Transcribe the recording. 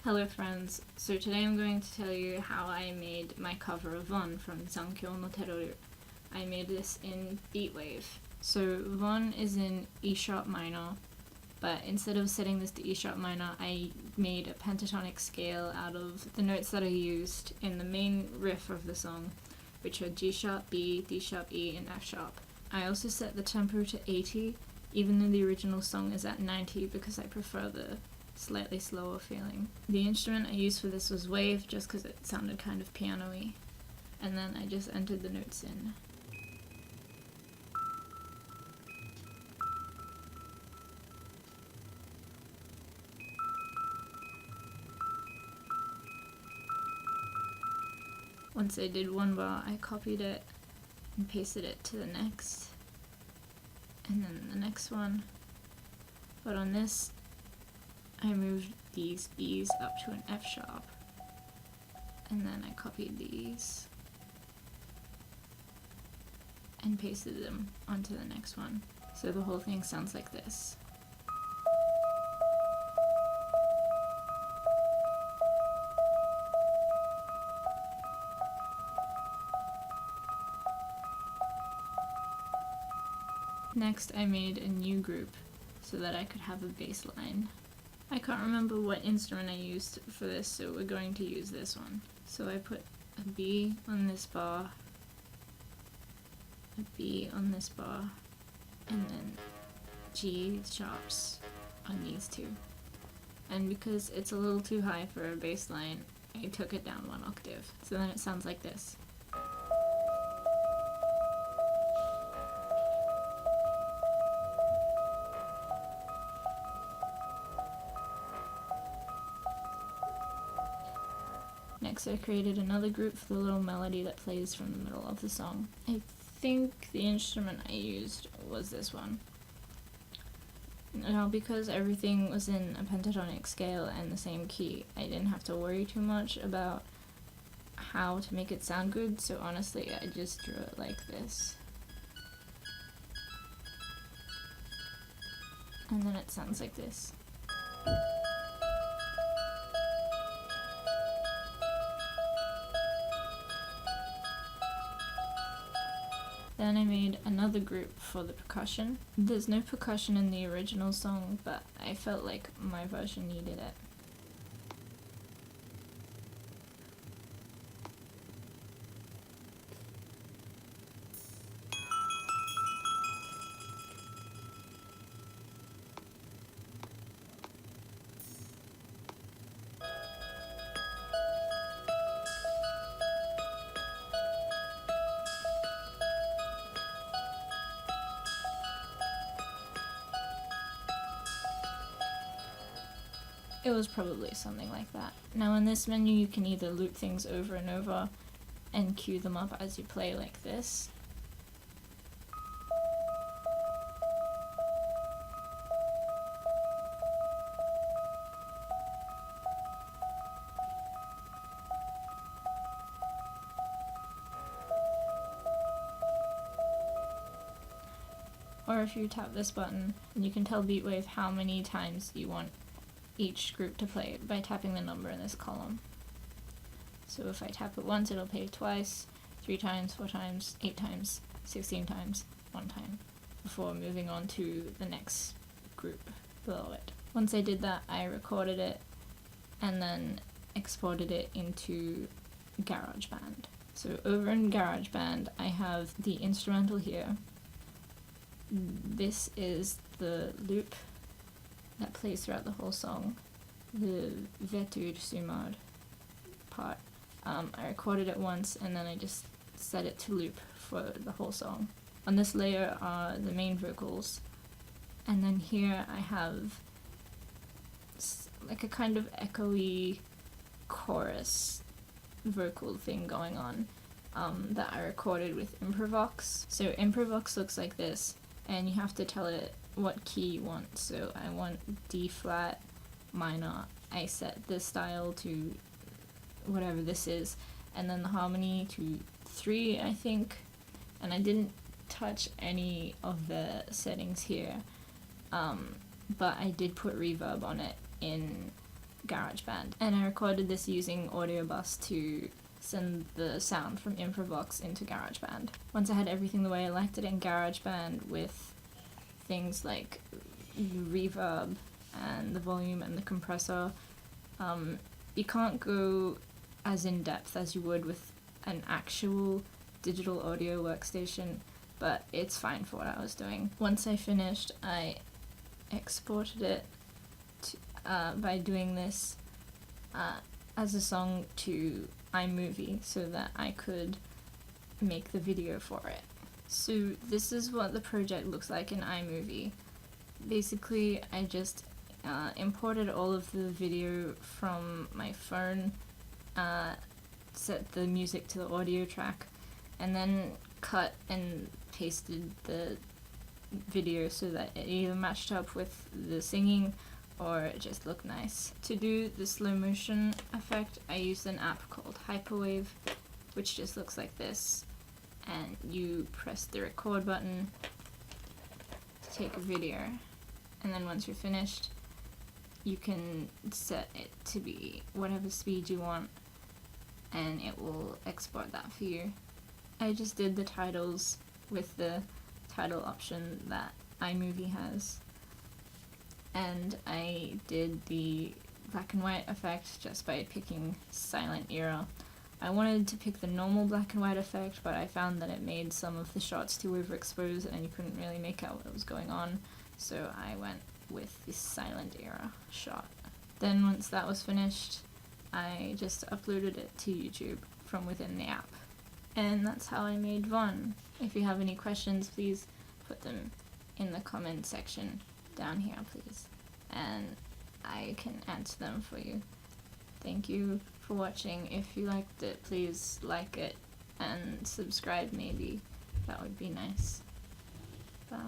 Hello friends, so today I'm going to tell you how I made my cover of One from Zankyo no Teroru. I made this in beatwave. So One is in E sharp minor, but instead of setting this to E sharp minor, I made a pentatonic scale out of the notes that I used in the main riff of the song, which are G sharp, B, D sharp, E, and F sharp. I also set the tempo to 80, even though the original song is at 90 because I prefer the slightly slower feeling. The instrument I used for this was wave, just because it sounded kind of piano-y, and then I just entered the notes in. Once I did one bar, I copied it and pasted it to the next, and then the next one. But on this, I moved these B's up to an F sharp, and then I copied these and pasted them onto the next one. So the whole thing sounds like this. Next, I made a new group so that I could have a bass line. I can't remember what instrument I used for this, so we're going to use this one. So I put a B on this bar, a B on this bar, and then G sharps on these two. And because it's a little too high for a bass line, I took it down one octave. So then it sounds like this. Next, I created another group for the little melody that plays from the middle of the song. I think the instrument I used was this one. Now, because everything was in a pentatonic scale and the same key, I didn't have to worry too much about how to make it sound good, so honestly, I just drew it like this. And then it sounds like this. Then I made another group for the percussion. There's no percussion in the original song, but I felt like my version needed it. It was probably something like that. Now in this menu you can either loop things over and over and cue them up as you play like this. Or if you tap this button, you can tell beatwave how many times you want each group to play by tapping the number in this column. So if I tap it once, it'll play twice, 3 times, 4 times, 8 times, 16 times, 1 time, before moving on to the next group below it. Once I did that, I recorded it and then exported it into GarageBand. So over in GarageBand, I have the instrumental here. This is the loop that plays throughout the whole song, the Vetur Sumad part. I recorded it once and then I just set it to loop for the whole song. On this layer are the main vocals, and then here I have like a kind of echoey chorus vocal thing going on that I recorded with improvox. So improvox looks like this, and you have to tell it what key you want. So I want D flat minor. I set the style to whatever this is, and then the harmony to 3, I think. And I didn't touch any of the settings here, but I did put reverb on it in GarageBand. And I recorded this using audiobus to send the sound from improvox into GarageBand. Once I had everything the way I liked it in GarageBand with things like reverb and the volume and the compressor, you can't go as in depth as you would with an actual digital audio workstation, but it's fine for what I was doing. Once I finished, I exported it by doing this as a song to imovie so that I could make the video for it. So this is what the project looks like in imovie. Basically, I just imported all of the video from my phone, set the music to the audio track, and then cut and pasted the video so that it either matched up with the singing or it just looked nice. To do the slow motion effect, I used an app called Hyperwave, which just looks like this, and you press the record button to take a video, and then once you're finished, you can set it to be whatever speed you want, and it will export that for you. I just did the titles with the title option that imovie has, and I did the black and white effect just by picking silent era. I wanted to pick the normal black and white effect, but I found that it made some of the shots too overexposed and you couldn't really make out what was going on, so I went with the silent era shot. Then once that was finished, I just uploaded it to YouTube from within the app. And that's how I made Von. If you have any questions, please put them in the comment section down here, please, and I can answer them for you. Thank you for watching. If you liked it, please like it and subscribe maybe. That would be nice. Bye.